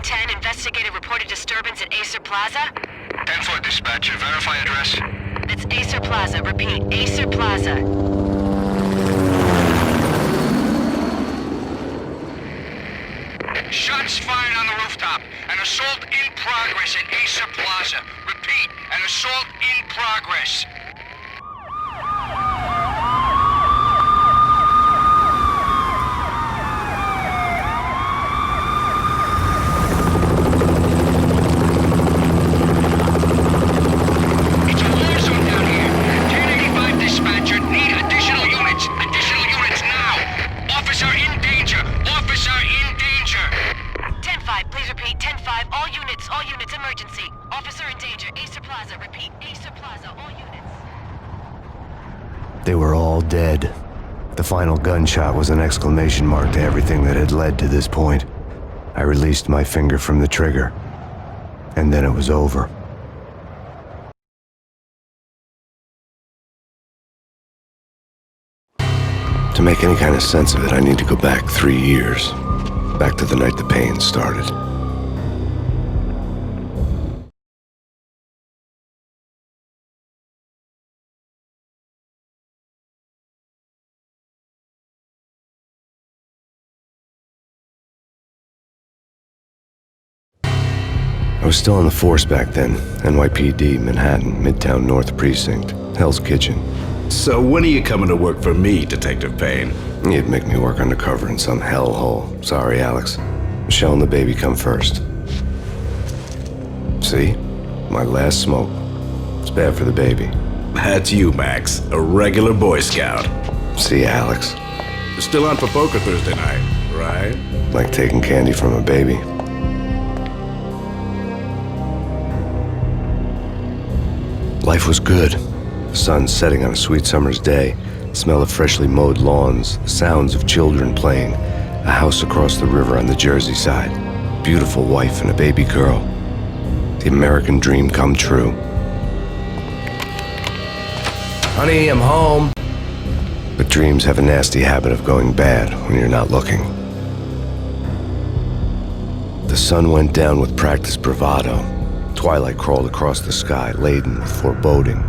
1010, investigated reported disturbance at Acer Plaza. 10-4 dispatcher, verify address. That's Acer Plaza, repeat, Acer Plaza. Shots fired on the rooftop. An assault in progress at Acer Plaza. Repeat, an assault in progress. It's a war zone down here. 1085 dispatcher, need additional units. Additional units now. Officer in danger. Officer in danger. 10-5, please repeat, 10-5, all units, emergency. Officer in danger, Acer Plaza, repeat, Acer Plaza, all units. They were all dead. The final gunshot was an exclamation mark to everything that had led to this point. I released my finger from the trigger, and then it was over. To make any kind of sense of it, I need to go back 3 years. Back to the night the pain started. I was still on the force back then. NYPD, Manhattan, Midtown North Precinct, Hell's Kitchen. So when are you coming to work for me, Detective Payne? You'd make me work undercover in some hellhole. Sorry, Alex. Michelle and the baby come first. See? My last smoke. It's bad for the baby. That's you, Max. A regular Boy Scout. See, Alex? Still on for poker Thursday night, right? Like taking candy from a baby. Life was good. The sun setting on a sweet summer's day, the smell of freshly mowed lawns, the sounds of children playing, a house across the river on the Jersey side, beautiful wife and a baby girl. The American dream come true. Honey, I'm home. But dreams have a nasty habit of going bad when you're not looking. The sun went down with practiced bravado. Twilight crawled across the sky, laden with foreboding.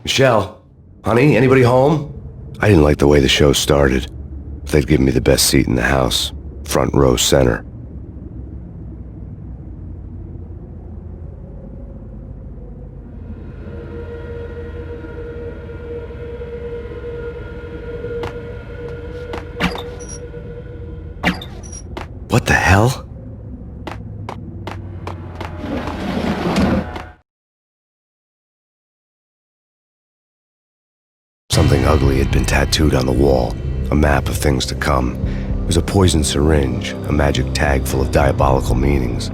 Michelle, honey, anybody home? I didn't like the way the show started. They'd given me the best seat in the house, front row center. What the hell? Something ugly had been tattooed on the wall, a map of things to come. It was a poison syringe, a magic tag full of diabolical meanings.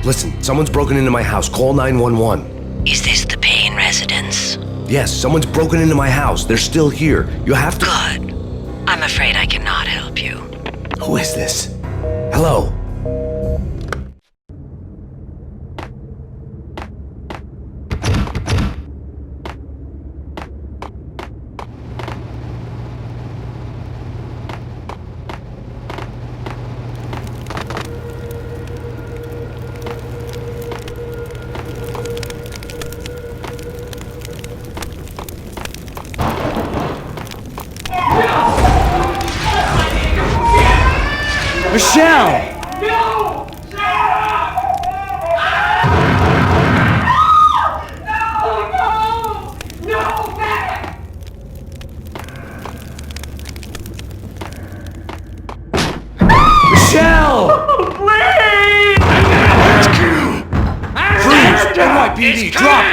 Listen, someone's broken into my house. Call 911. Is this the Payne residence? Yes, someone's broken into my house. They're still here. You have to... Good. I'm afraid I cannot help you. Who is this? Hello? Michelle! No! Michelle! Please! Freeze! NYPD, drop!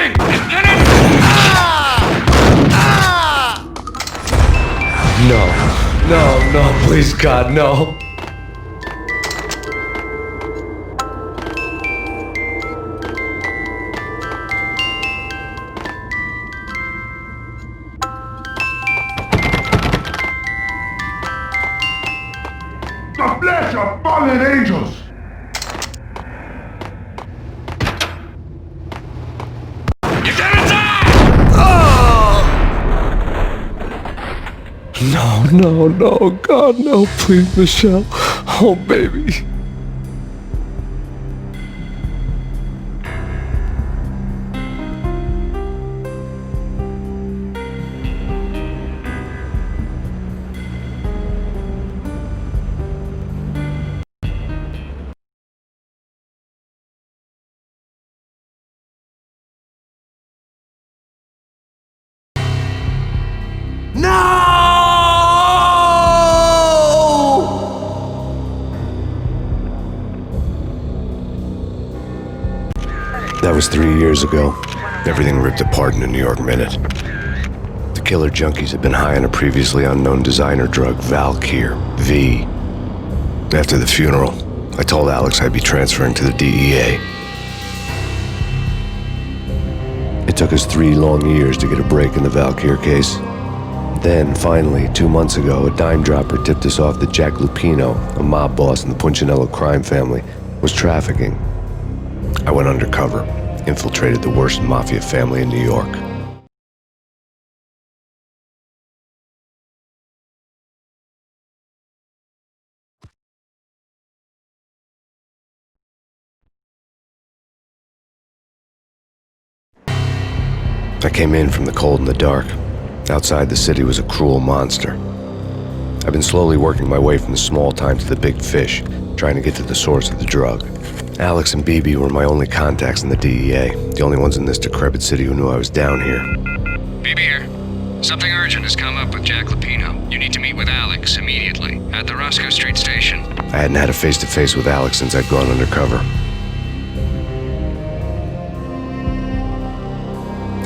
no, please, God, no. The flesh of fallen angels! No, God, no, please, Michelle. Oh, baby. That was 3 years ago. Everything ripped apart in a New York minute. The killer junkies had been high on a previously unknown designer drug, Valkyr, V. After the funeral, I told Alex I'd be transferring to the DEA. It took us 3 long years to get a break in the Valkyr case. Then, finally, 2 months ago, a dime dropper tipped us off that Jack Lupino, a mob boss in the Punchinello crime family, was trafficking. I went undercover, infiltrated the worst mafia family in New York. I came in from the cold and the dark. Outside, the city was a cruel monster. I've been slowly working my way from the small time to the big fish, trying to get to the source of the drug. Alex and BB were my only contacts in the DEA, the only ones in this decrepit city who knew I was down here. BB here. Something urgent has come up with Jack Lupino. You need to meet with Alex immediately at the Roscoe Street station. I hadn't had a face-to-face with Alex since I'd gone undercover.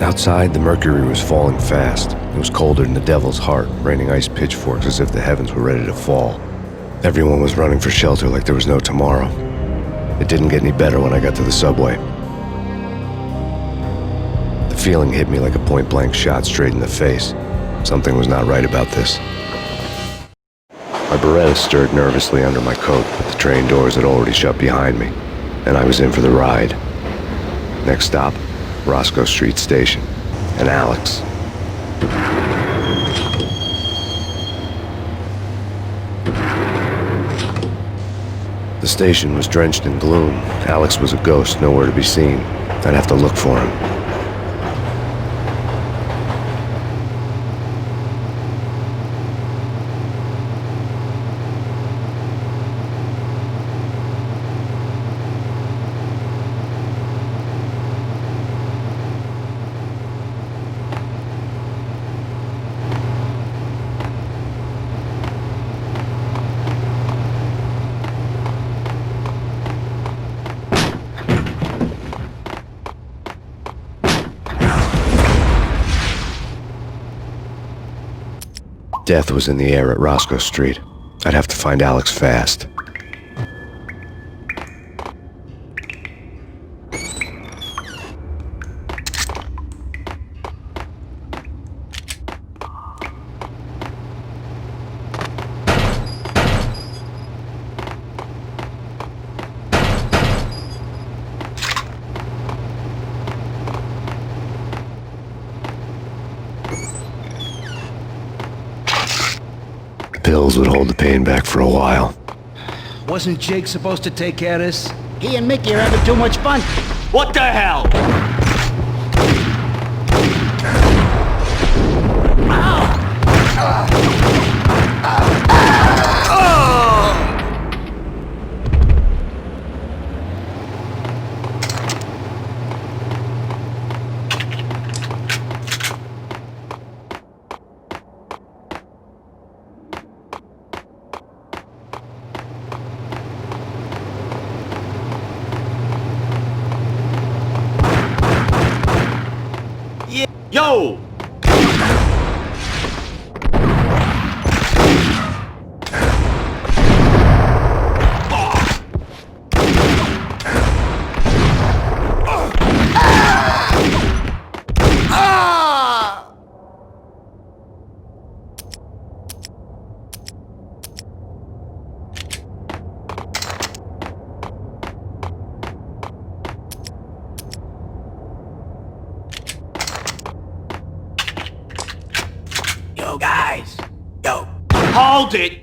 Outside, the mercury was falling fast. It was colder than the devil's heart, raining ice pitchforks as if the heavens were ready to fall. Everyone was running for shelter like there was no tomorrow. It didn't get any better when I got to the subway. The feeling hit me like a point-blank shot straight in the face. Something was not right about this. My Beretta stirred nervously under my coat, but the train doors had already shut behind me, and I was in for the ride. Next stop, Roscoe Street Station, and Alex. The station was drenched in gloom. Alex was a ghost, nowhere to be seen. I'd have to look for him. Death was in the air at Roscoe Street. I'd have to find Alex fast. Pills would hold the pain back for a while. Wasn't Jake supposed to take care of this? He and Mickey are having too much fun. What the hell? Yo! Hold it!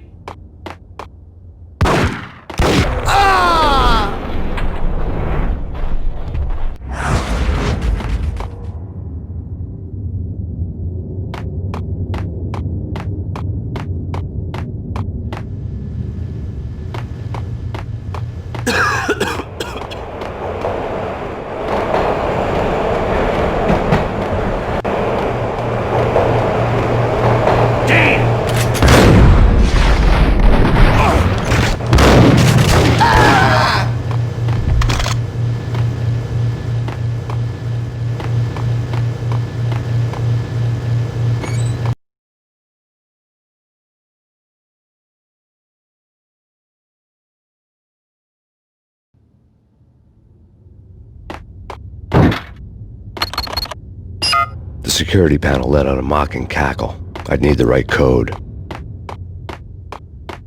The security panel let out a mocking cackle. I'd need the right code.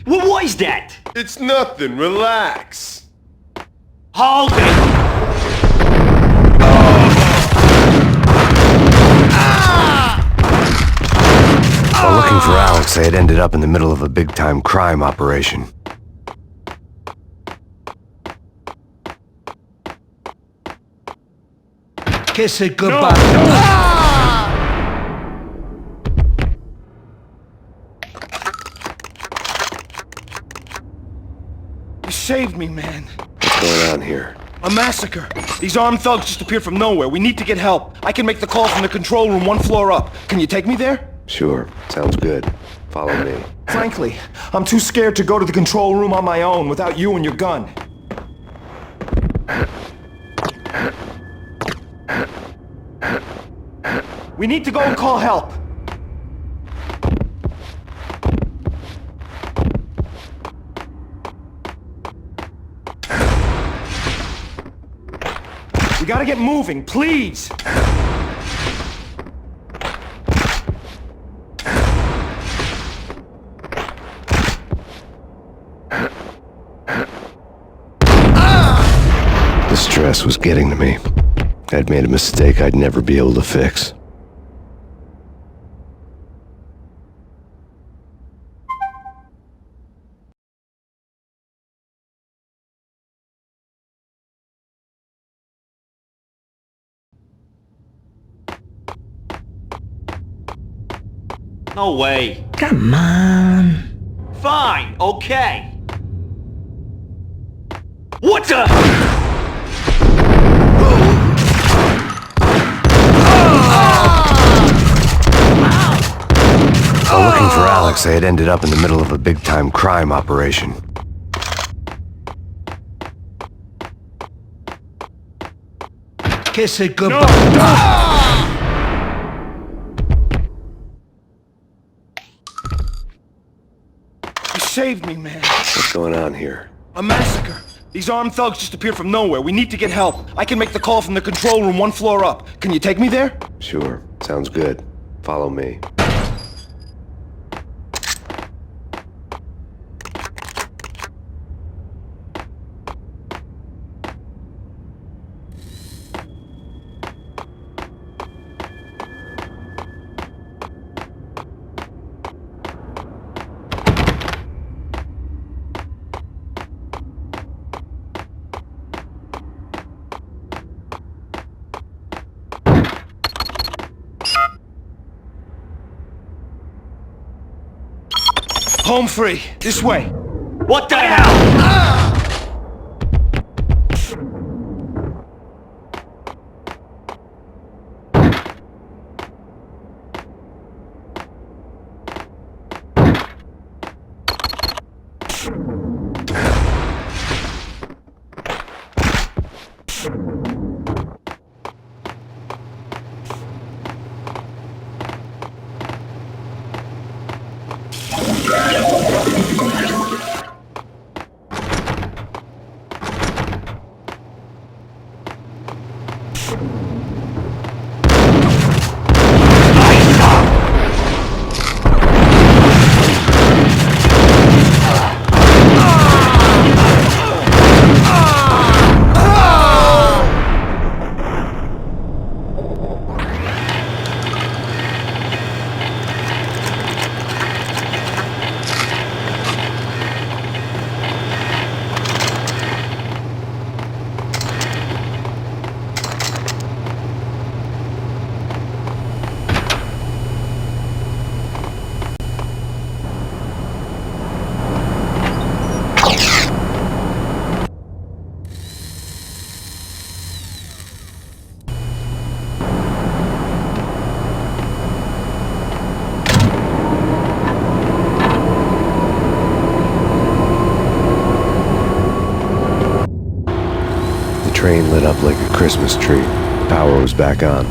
What was that? It's nothing, relax. Hold it! While looking for Alex, they had ended up in the middle of a big-time crime operation. Kiss it goodbye. You saved me, man. What's going on here? A massacre. These armed thugs just appeared from nowhere. We need to get help. I can make the call from the control room 1 floor up. Can you take me there? Sure, sounds good. Follow me. Frankly, I'm too scared to go to the control room on my own without you and your gun. We need to go and call help. We gotta get moving, please! The stress was getting to me. I'd made a mistake I'd never be able to fix. No way. Come on. Fine, okay. What the? While looking for Alex, they had ended up in the middle of a big-time crime operation. Kiss it goodbye. You saved me, man. What's going on here? A massacre. These armed thugs just appeared from nowhere. We need to get help. I can make the call from the control room 1 floor up. Can you take me there? Sure, sounds good. Follow me. Home free. This way. What the hell? train lit up like a Christmas tree. Power was back on.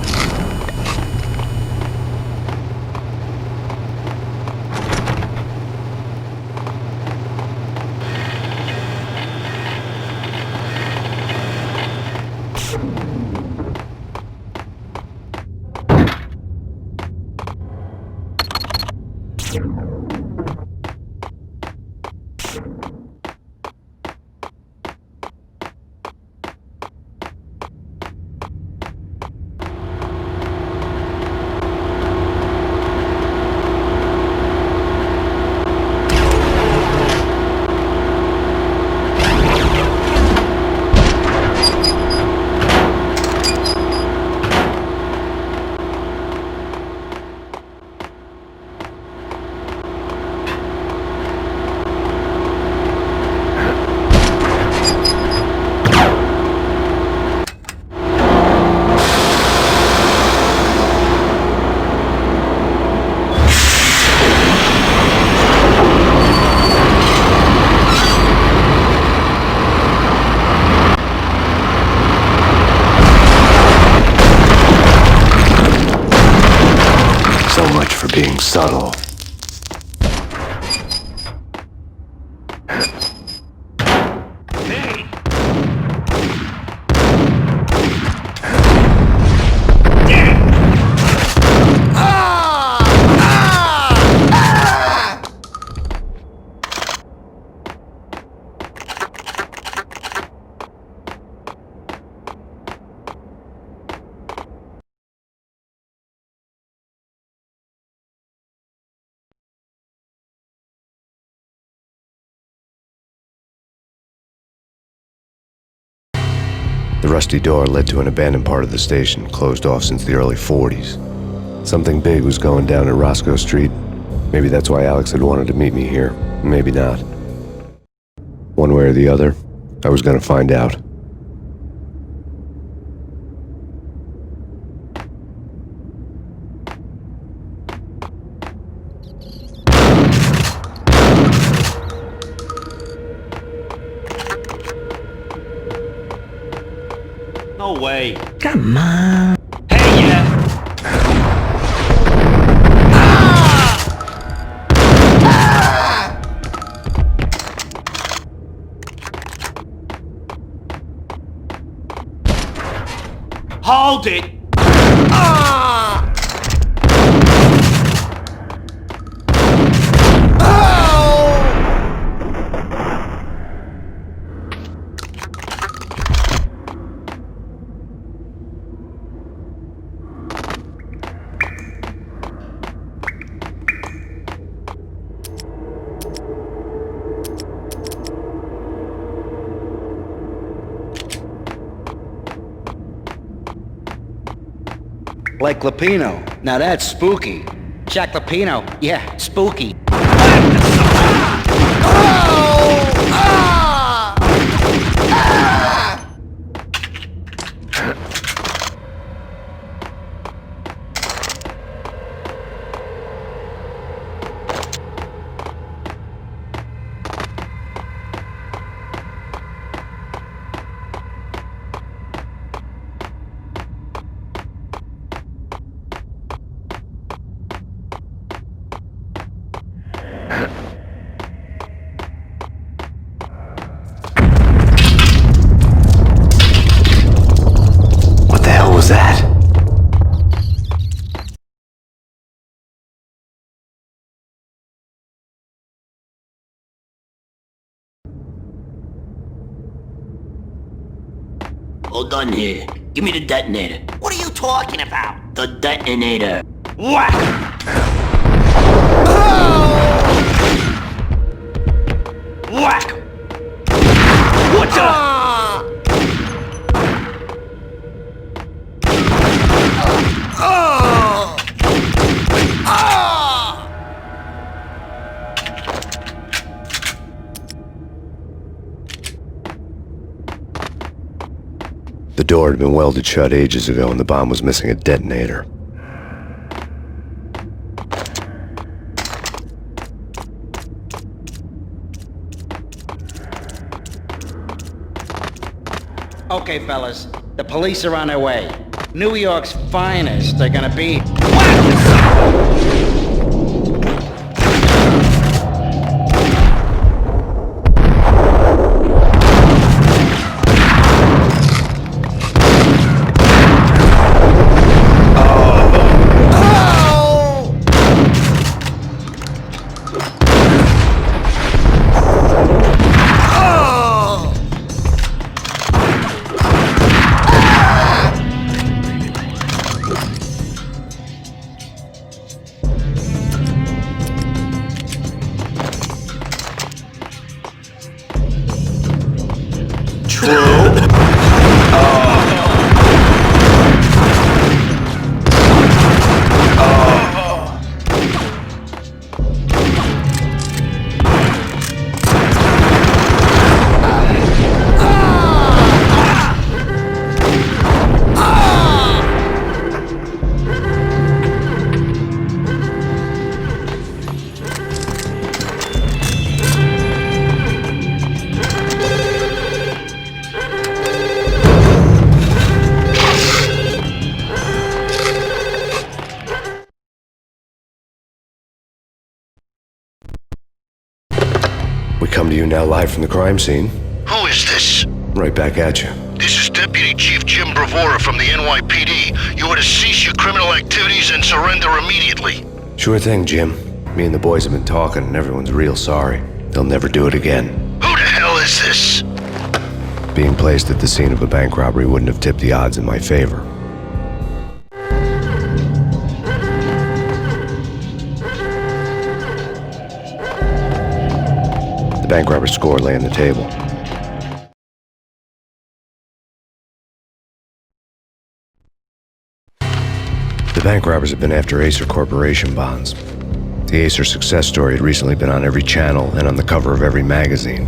Being subtle. The rusty door led to an abandoned part of the station, closed off since the early 40s. Something big was going down at Roscoe Street. Maybe that's why Alex had wanted to meet me here. Maybe not. One way or the other, I was gonna find out. No way. Come on. Hey, yeah. Hold it. Like Lapino. Now that's spooky. Jack Lapino. Yeah, spooky. What the hell was that? Hold on here. Give me the detonator. What are you talking about? The detonator. Whack! Whack! What the? The door had been welded shut ages ago and the bomb was missing a detonator. Okay, fellas. The police are on their way. New York's finest are gonna be... We come to you now live from the crime scene. Who is this? Right back at you. This is Deputy Chief Jim Bravura from the NYPD. You are to cease your criminal activities and surrender immediately. Sure thing, Jim. Me and the boys have been talking, and everyone's real sorry. They'll never do it again. Who the hell is this? Being placed at the scene of a bank robbery wouldn't have tipped the odds in my favor. The bank robber's score lay on the table. The bank robbers have been after Acer Corporation bonds. The Acer success story had recently been on every channel and on the cover of every magazine.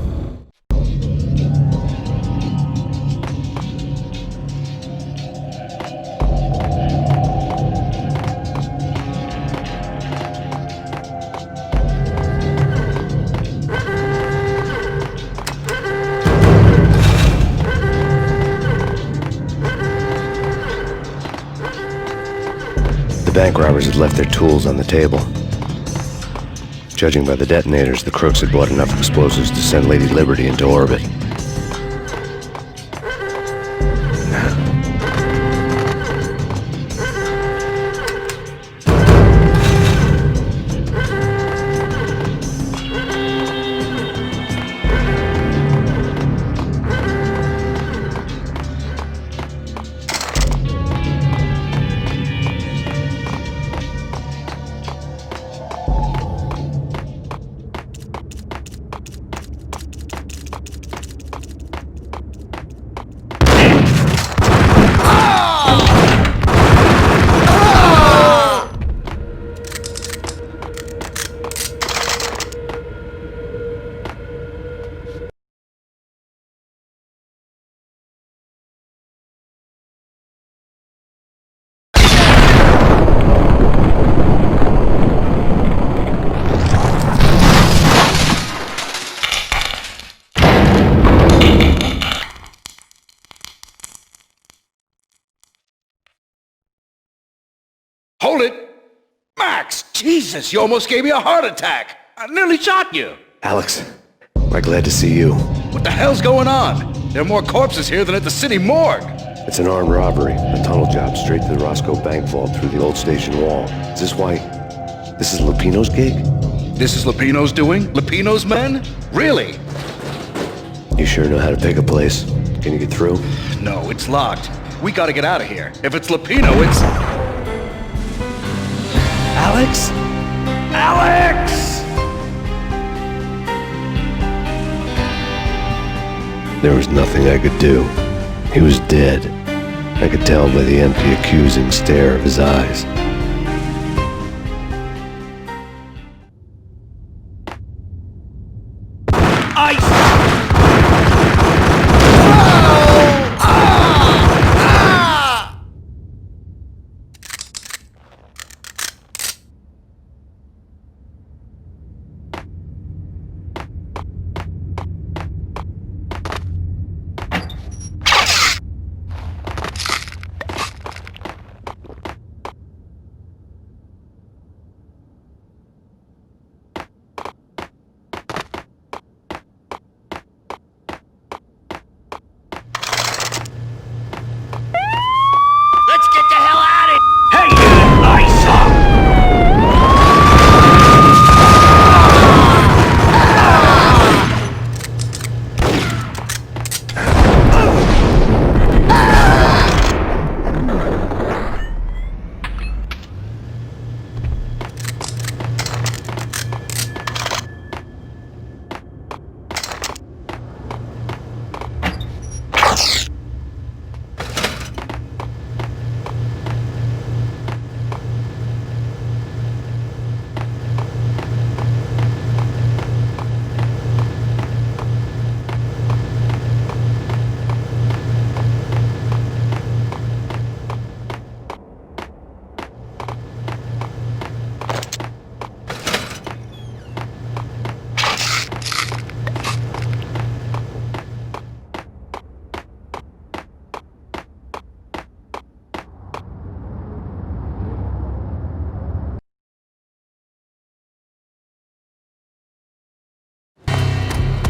The bank robbers had left their tools on the table. Judging by the detonators, the crooks had bought enough explosives to send Lady Liberty into orbit. Hold it! Max! Jesus, you almost gave me a heart attack! I nearly shot you! Alex, am I glad to see you. What the hell's going on? There are more corpses here than at the city morgue! It's an armed robbery, a tunnel job straight to the Roscoe Bank vault through the old station wall. Is this why... this is Lupino's gig? This is Lupino's doing? Lupino's men? Really? You sure know how to pick a place. Can you get through? No, it's locked. We gotta get out of here. If it's Lupino, it's... Alex? Alex! There was nothing I could do. He was dead. I could tell by the empty, accusing stare of his eyes.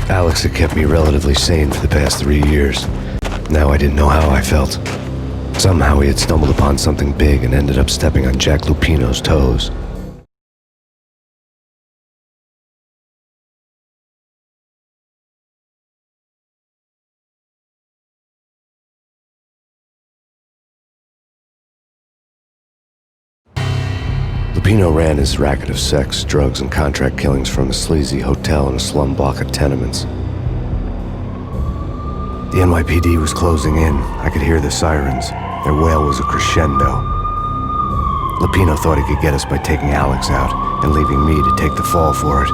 Alex had kept me relatively sane for the past 3 years. Now I didn't know how I felt. Somehow he had stumbled upon something big and ended up stepping on Jack Lupino's toes. Lupino ran his racket of sex, drugs, and contract killings from a sleazy hotel in a slum block of tenements. The NYPD was closing in. I could hear the sirens. Their wail was a crescendo. Lupino thought he could get us by taking Alex out and leaving me to take the fall for it.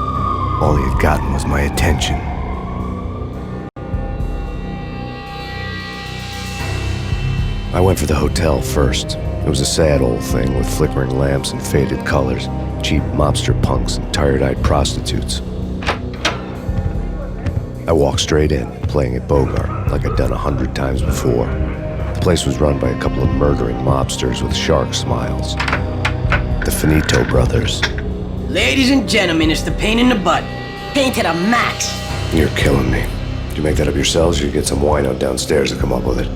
All he had gotten was my attention. I went for the hotel first. It was a sad old thing with flickering lamps and faded colors, cheap mobster punks and tired-eyed prostitutes. I walked straight in, playing at Bogart, like I'd done 100 times before. The place was run by a couple of murdering mobsters with shark smiles. The Finito brothers. Ladies and gentlemen, it's the pain in the butt. Pain to the max. You're killing me. Did you make that up yourselves, or you get some wino downstairs to come up with it?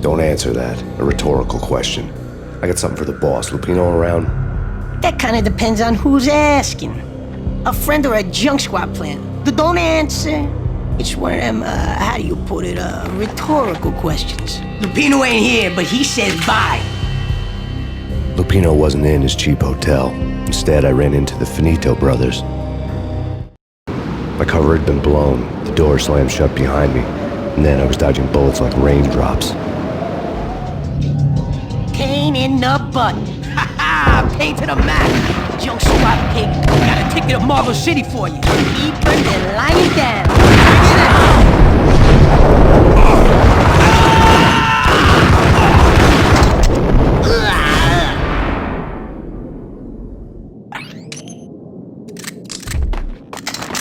Don't answer that. A rhetorical question. I got something for the boss. Lupino around? That kind of depends on who's asking. A friend or a junk squad plan. Don't answer. It's one of them, how do you put it, rhetorical questions. Lupino ain't here, but he says bye. Lupino wasn't in his cheap hotel. Instead, I ran into the Finito brothers. My cover had been blown. The door slammed shut behind me. And then I was dodging bullets like raindrops. Pain in the butt. Ha ha! Pain to the max. Junk squad pig. Got a ticket to Marble City for you. Keep it and line it down.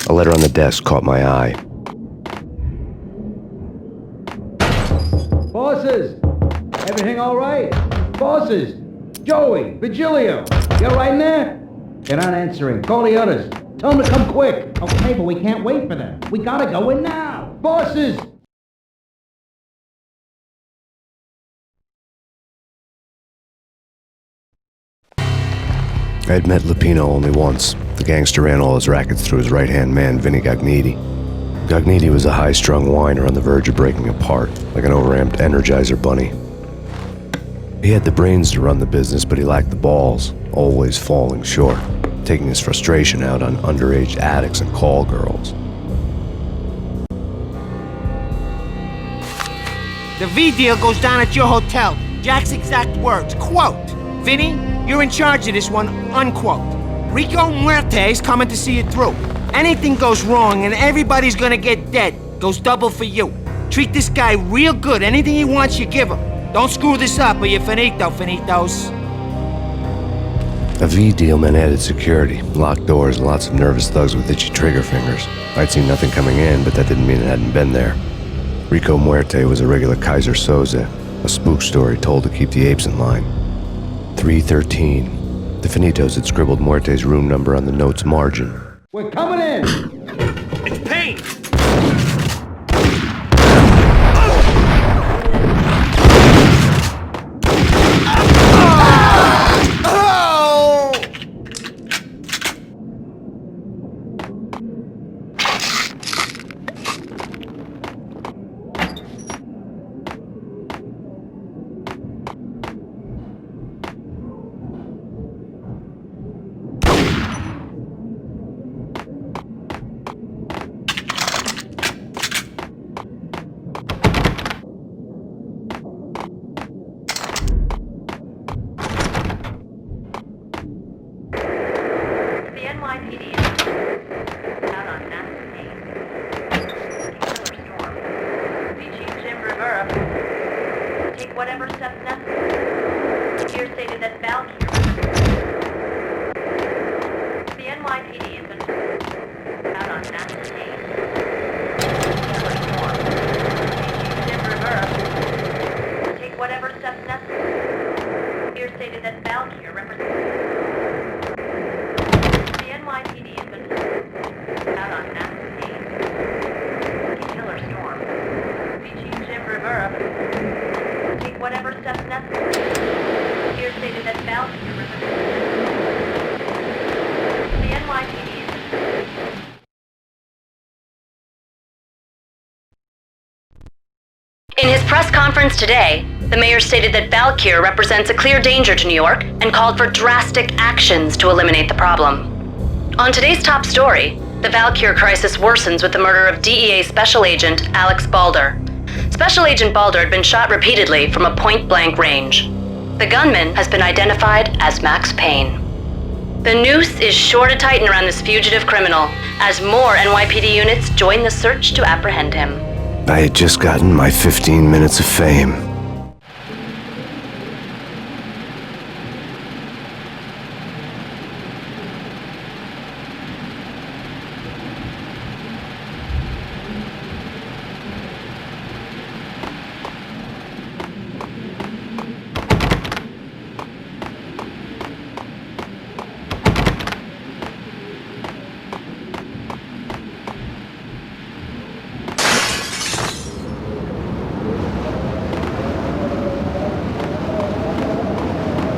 A letter on the desk caught my eye. Bosses! Everything all right? Bosses! Joey! Vigilio! You all right in there? They're not answering. Call the others. Tell them to come quick. Okay, but we can't wait for them. We gotta go in now. Bosses! I had met Lupino only once. The gangster ran all his rackets through his right-hand man, Vinny Gagniti. Gagniti was a high-strung whiner on the verge of breaking apart, like an overamped Energizer bunny. He had the brains to run the business, but he lacked the balls, always falling short, taking his frustration out on underage addicts and call girls. The V deal goes down at your hotel. Jack's exact words, quote, "Vinny, you're in charge of this one," unquote. Rico Muerte's coming to see it through. Anything goes wrong and everybody's gonna get dead. Goes double for you. Treat this guy real good. Anything he wants, you give him. Don't screw this up or you're finito, finitos. A V deal meant added security, locked doors, and lots of nervous thugs with itchy trigger fingers. I'd seen nothing coming in, but that didn't mean it hadn't been there. Rico Muerte was a regular Kaiser Soze, a spook story told to keep the apes in line. 313. The Finitos had scribbled Muerte's room number on the note's margin. We're coming in! It's Payne! Whatever steps necessary. Here stated that Valkyrie. The NYPD has been out on massive case. Take whatever steps necessary. Here stated that Valkyrie represents. Valkyrie represents the NYPD. In his press conference today, the mayor stated that Valkyrie represents a clear danger to New York and called for drastic actions to eliminate the problem. On today's top story, the Valkyrie crisis worsens with the murder of DEA Special Agent Alex Balder. Special Agent Balder had been shot repeatedly from a point-blank range. The gunman has been identified as Max Payne. The noose is sure to tighten around this fugitive criminal as more NYPD units join the search to apprehend him. I had just gotten my 15 minutes of fame.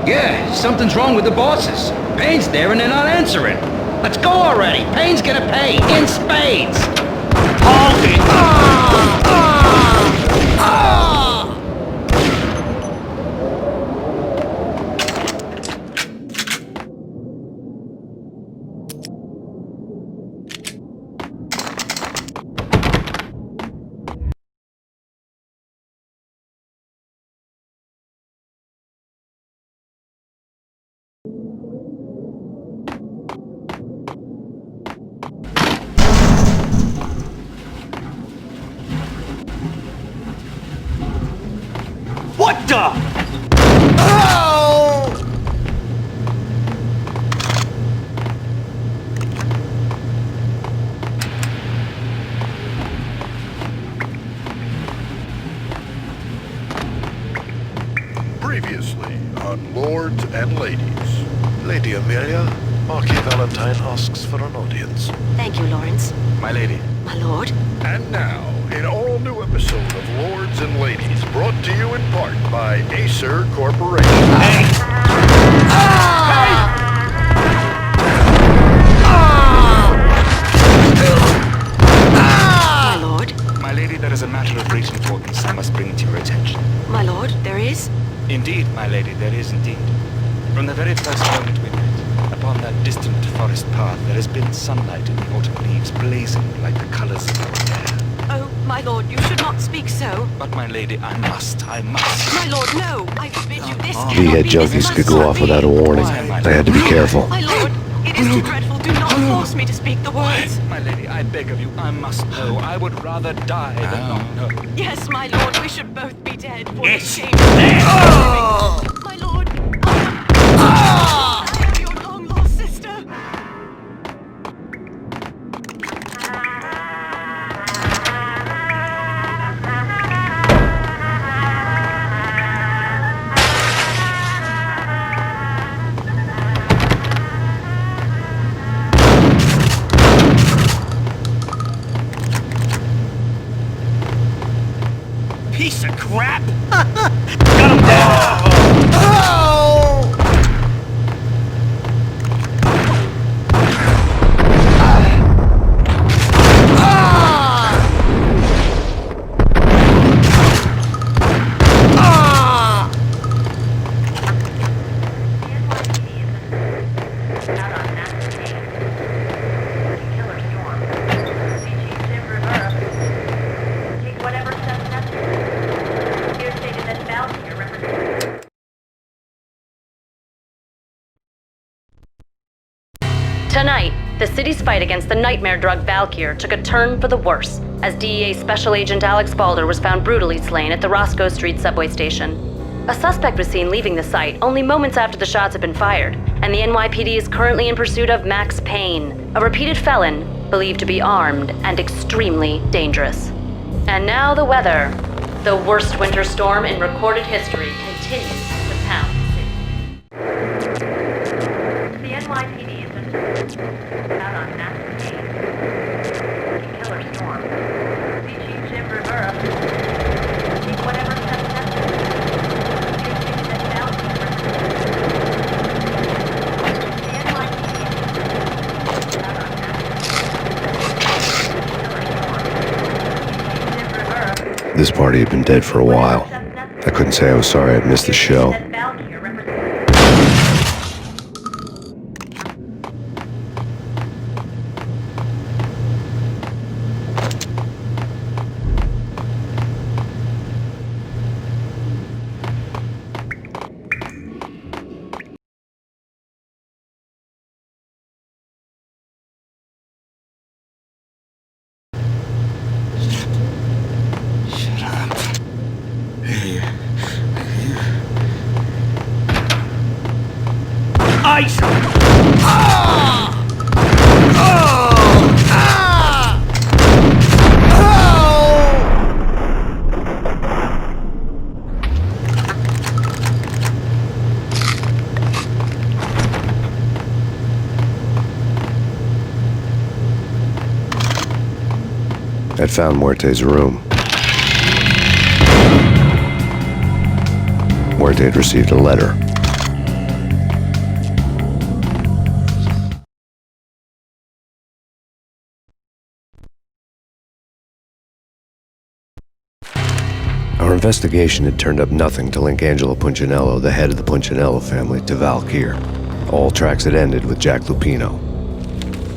Yeah, something's wrong with the bosses. Payne's there and they're not answering. Let's go already. Payne's gonna pay in spades. Hold it! What the? Oh! Previously on Lords and Ladies. Lady Amelia, Marquis Valentine asks for an audience. Thank you, Lawrence. My lady. My lord. And now, an all-new episode of Lords and Ladies, brought to you in part by Acer Corporation. Hey! My lord. My lady, there is a matter of great importance I must bring to your attention. My lord, there is? Indeed, my lady, there is indeed. From the very first moment we met, upon that distant forest path, there has been sunlight in the autumn leaves blazing like the colors of your hair. Oh, my lord, you should not speak so. But my lady, I must. My lord, no! I forbid you this. V-head junkies could go off without a warning. I had to be careful. My lord, it is too dreadful. Do not force me to speak the words. My lady, I beg of you, I must know. I would rather die than not know. Yes, my lord, we should both be dead for It's the shame. My lord, I am your long-lost sister. Piece of crap! Got him down! Tonight, the city's fight against the nightmare drug Valkyrie took a turn for the worse as DEA Special Agent Alex Balder was found brutally slain at the Roscoe Street subway station. A suspect was seen leaving the site only moments after the shots had been fired, and the NYPD is currently in pursuit of Max Payne, a repeated felon believed to be armed and extremely dangerous. And now the weather. The worst winter storm in recorded history continues to pound the city. The NYPD has been out on Max Payne. Killer storm. CG Jim Rivera. Take whatever steps necessary. You're saying that Valkyrie represents party had been dead for a while. I couldn't say I was sorry I'd missed the show. Ice! Ah! Oh! Ah! I'd found Muerte's room. Muerte had received a letter. Our investigation had turned up nothing to link Angelo Punchinello, the head of the Punchinello family, to Valkyr. All tracks had ended with Jack Lupino.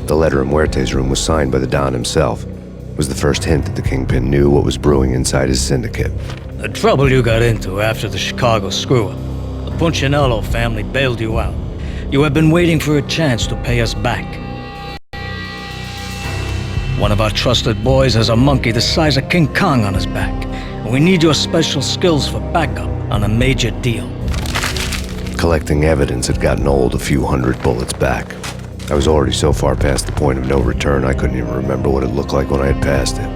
The letter in Muerte's room was signed by the Don himself. It was the first hint that the Kingpin knew what was brewing inside his syndicate. The trouble you got into after the Chicago screw-up. The Punchinello family bailed you out. You have been waiting for a chance to pay us back. One of our trusted boys has a monkey the size of King Kong on his back. We need your special skills for backup on a major deal. Collecting evidence had gotten old a few hundred bullets back. I was already so far past the point of no return, I couldn't even remember what it looked like when I had passed it.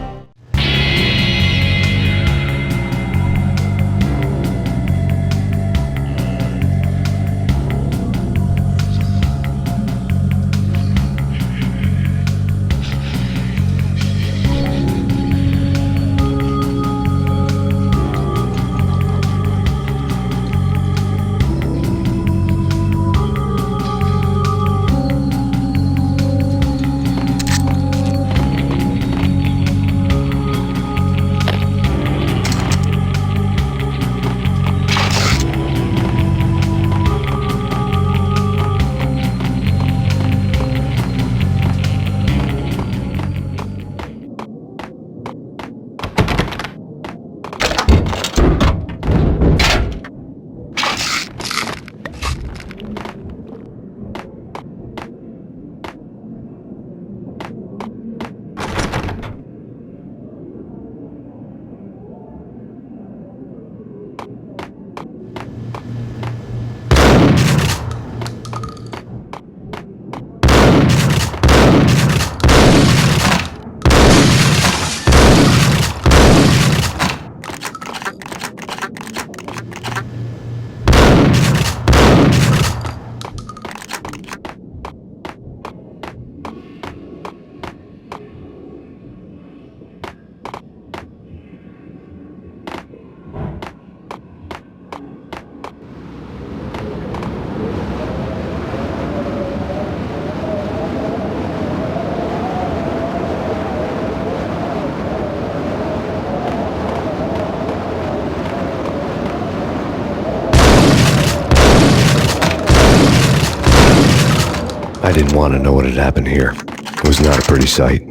I didn't want to know what had happened here. It was not a pretty sight.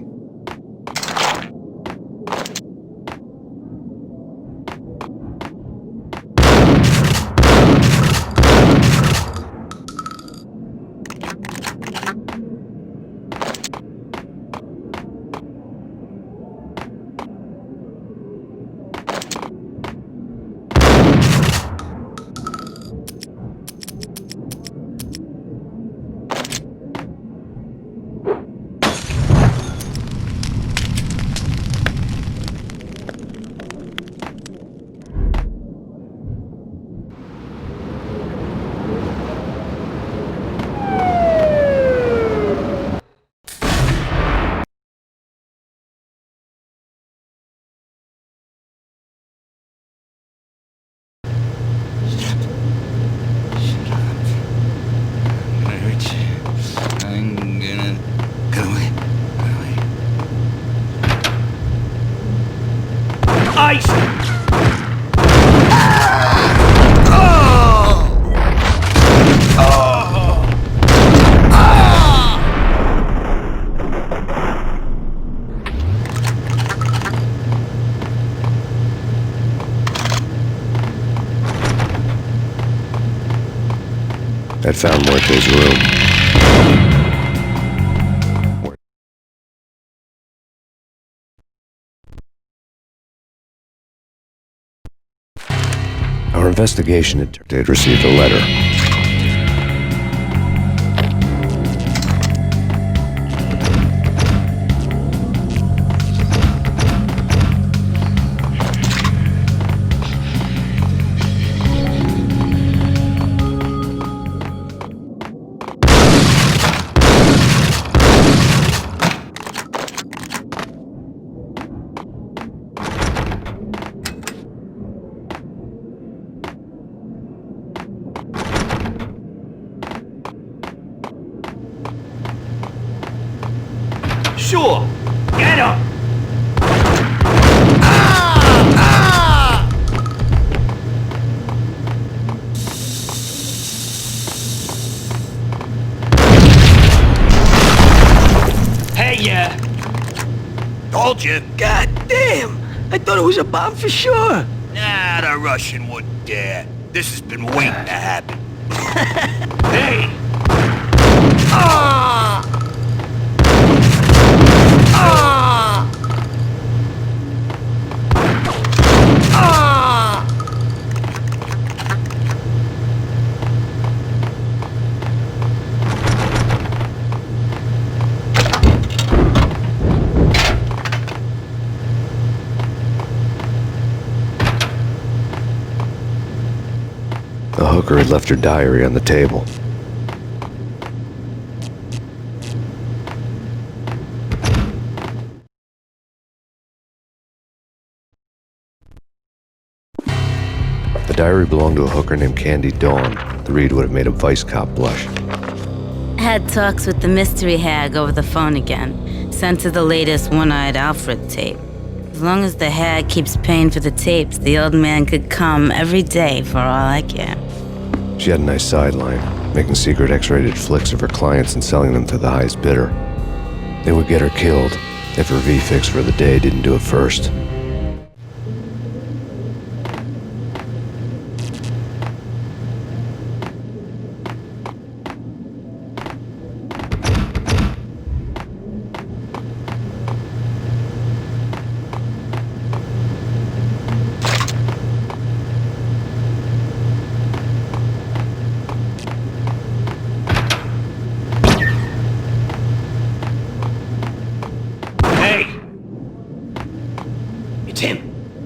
had found Muerte's room. Our investigation had received a letter. Sure. Get him! Hey, told you. God damn! I thought it was a bomb for sure. Nah, the Russian wouldn't dare. This has been waiting to happen. Hey! Ah! Ah! Ah! The hooker had left her diary on the table. The diary belonged to a hooker named Candy Dawn. The read would have made a vice cop blush. Had talks with the mystery hag over the phone again. Sent to the latest One-Eyed Alfred tape. As long as the hag keeps paying for the tapes, the old man could come every day for all I care. She had a nice sideline, making secret X-rated flicks of her clients and selling them to the highest bidder. They would get her killed if her V-fix for the day didn't do it first.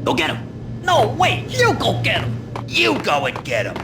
Go get him. No, wait, you go get him. You go and get him.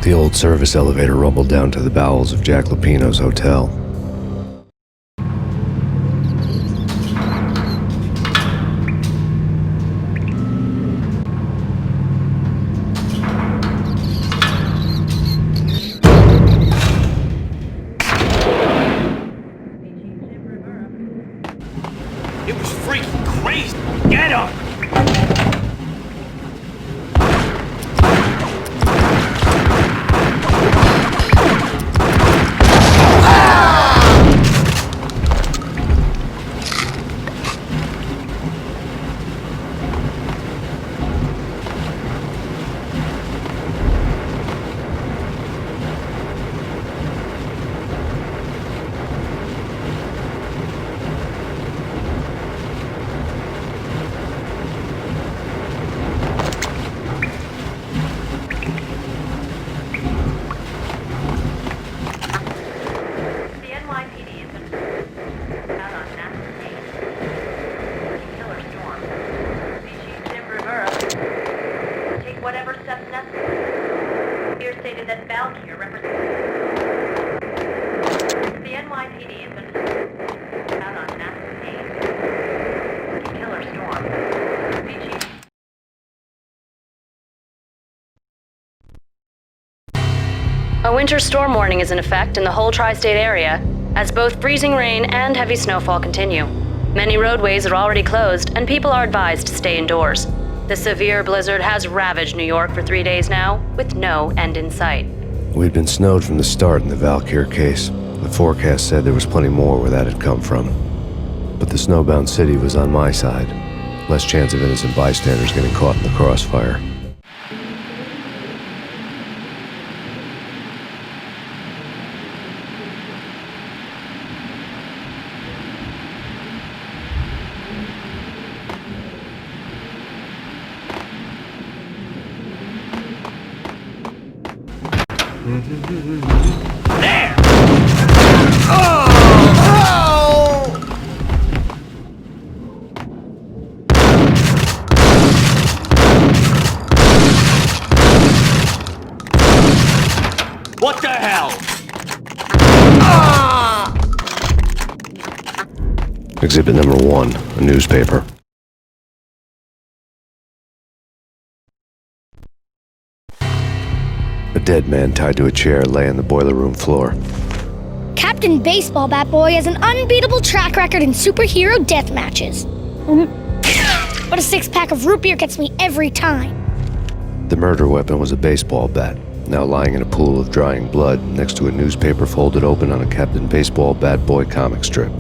The old service elevator rumbled down to the bowels of Jack Lupino's hotel. It was freaking crazy. Get him! Ah! Valkyr represents... The NYPD has been out on massive Payne. Killer storm. BG. A winter storm warning is in effect in the whole tri-state area, as both freezing rain and heavy snowfall continue. Many roadways are already closed, and people are advised to stay indoors. The severe blizzard has ravaged New York for 3 days now, with no end in sight. We'd been snowed from the start in the Valkyr case. The forecast said there was plenty more where that had come from. But the snowbound city was on my side. Less chance of innocent bystanders getting caught in the crossfire. There! What the hell? Exhibit number 1, a newspaper. A dead man tied to a chair lay on the boiler room floor. Captain Baseball Bat Boy has an unbeatable track record in superhero death matches. But a 6-pack of root beer gets me every time. The murder weapon was a baseball bat, now lying in a pool of drying blood next to a newspaper folded open on a Captain Baseball Bat Boy comic strip.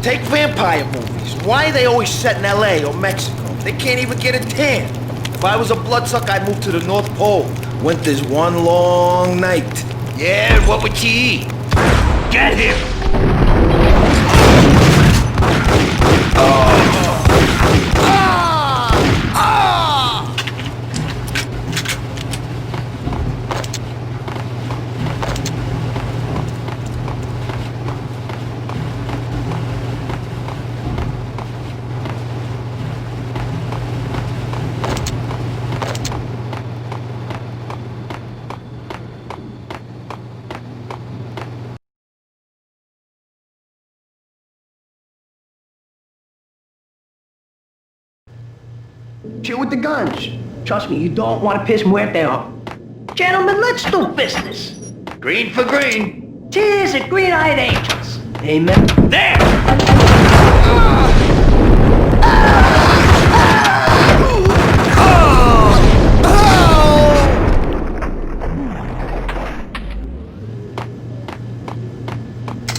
Take vampire movies. Why are they always set in LA or Mexico? They can't even get a tan. If I was a bloodsucker, I'd move to the North Pole. Winter's one long night. Yeah, and what would you eat? Get him! Chill with the guns. Trust me, you don't want to piss Muerte off. Gentlemen, let's do business. Green for green. Cheers at Green-Eyed Angels. Amen. There!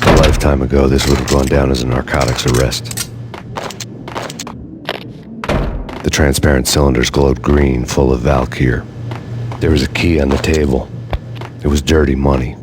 A lifetime ago, this would have gone down as a narcotics arrest. The transparent cylinders glowed green, full of Valkyr. There was a key on the table. It was dirty money.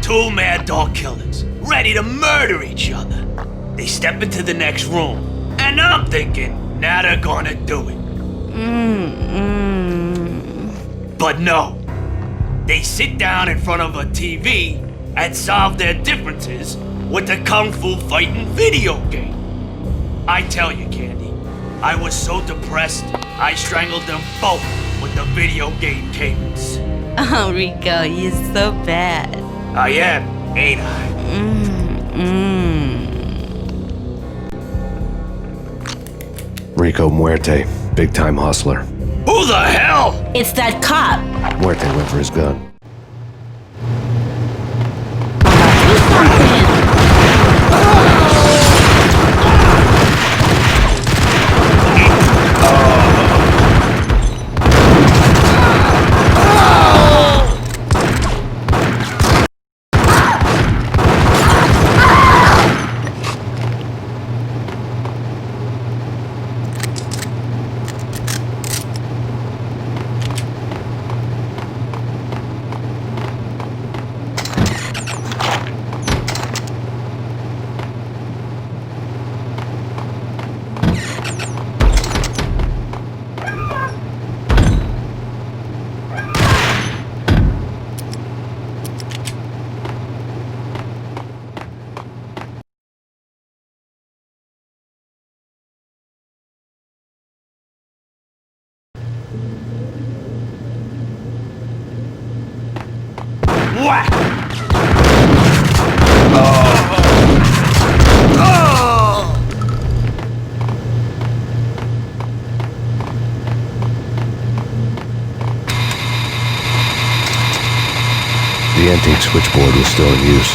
Two mad dog killers, ready to murder each other. They step into the next room, and I'm thinking, now they're gonna do it. But no. They sit down in front of a TV and solve their differences with the Kung Fu fighting video game. I tell you, Candy, I was so depressed, I strangled them both with the video game cables. Oh, Rico, you're so bad. I am, ain't I? Rico Muerte, big-time hustler. Who the hell? It's that cop. Muerte went for his gun. Whack! The antique switchboard was still in use.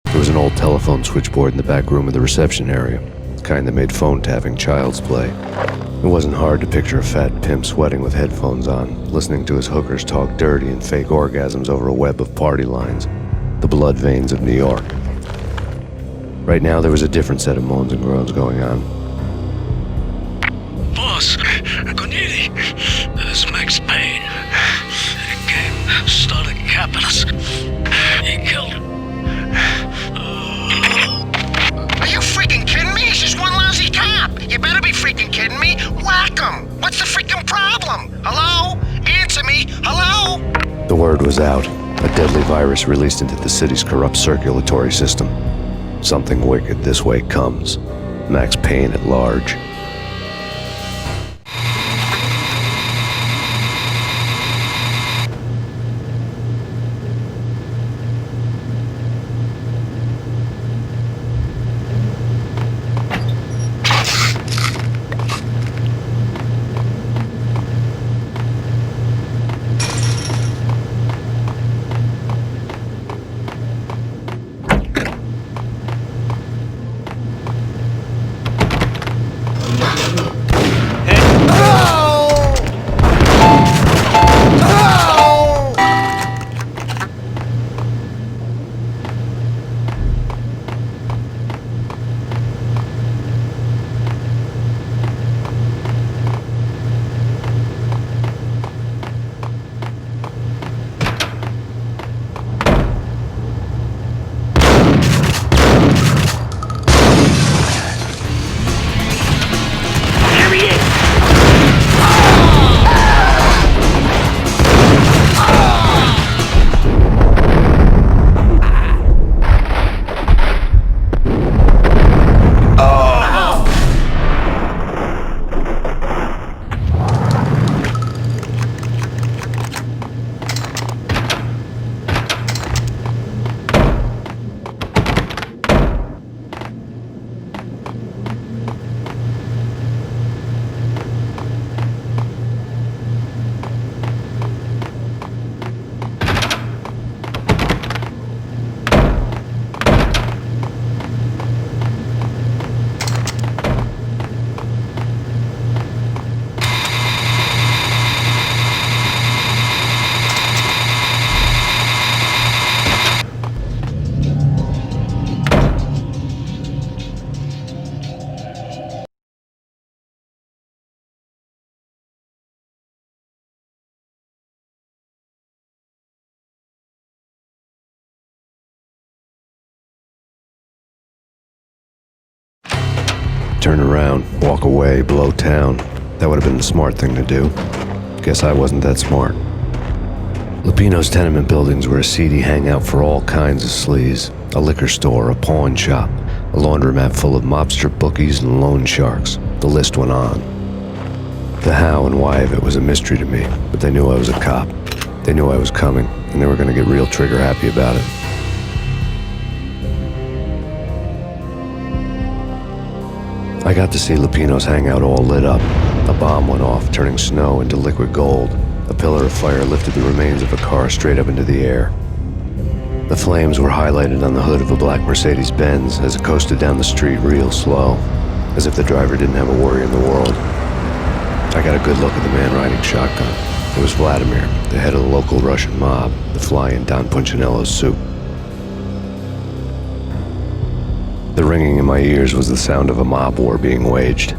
There was an old telephone switchboard in the back room of the reception area, the kind that made phone tapping child's play. It wasn't hard to picture a fat pimp sweating with headphones on, listening to his hookers talk dirty and fake orgasms over a web of party lines, the blood veins of New York. Right now, there was a different set of moans and groans going on. Boss, Corneli, this is Max Payne. He came, started capping us. He killed him. Are you freaking kidding me? He's just one lousy cop. You better be freaking kidding me. Whack him. What's the freaking problem? Hello? Answer me. Hello? The word was out. A deadly virus released into the city's corrupt circulatory system. Something wicked this way comes. Max Payne at large. turn around, walk away, blow town. That would have been the smart thing to do. Guess I wasn't that smart. Lupino's tenement buildings were a seedy hangout for all kinds of sleaze. A liquor store, a pawn shop, a laundromat full of mobster bookies and loan sharks. The list went on. The how and why of it was a mystery to me, but they knew I was a cop. They knew I was coming, and they were going to get real trigger happy about it. I got to see Lupino's hangout all lit up. A bomb went off, turning snow into liquid gold. A pillar of fire lifted the remains of a car straight up into the air. The flames were highlighted on the hood of a black Mercedes-Benz as it coasted down the street real slow, as if the driver didn't have a worry in the world. I got a good look at the man riding shotgun. It was Vladimir, the head of the local Russian mob, the fly in Don Punchinello's soup. The ringing in my ears was the sound of a mob war being waged.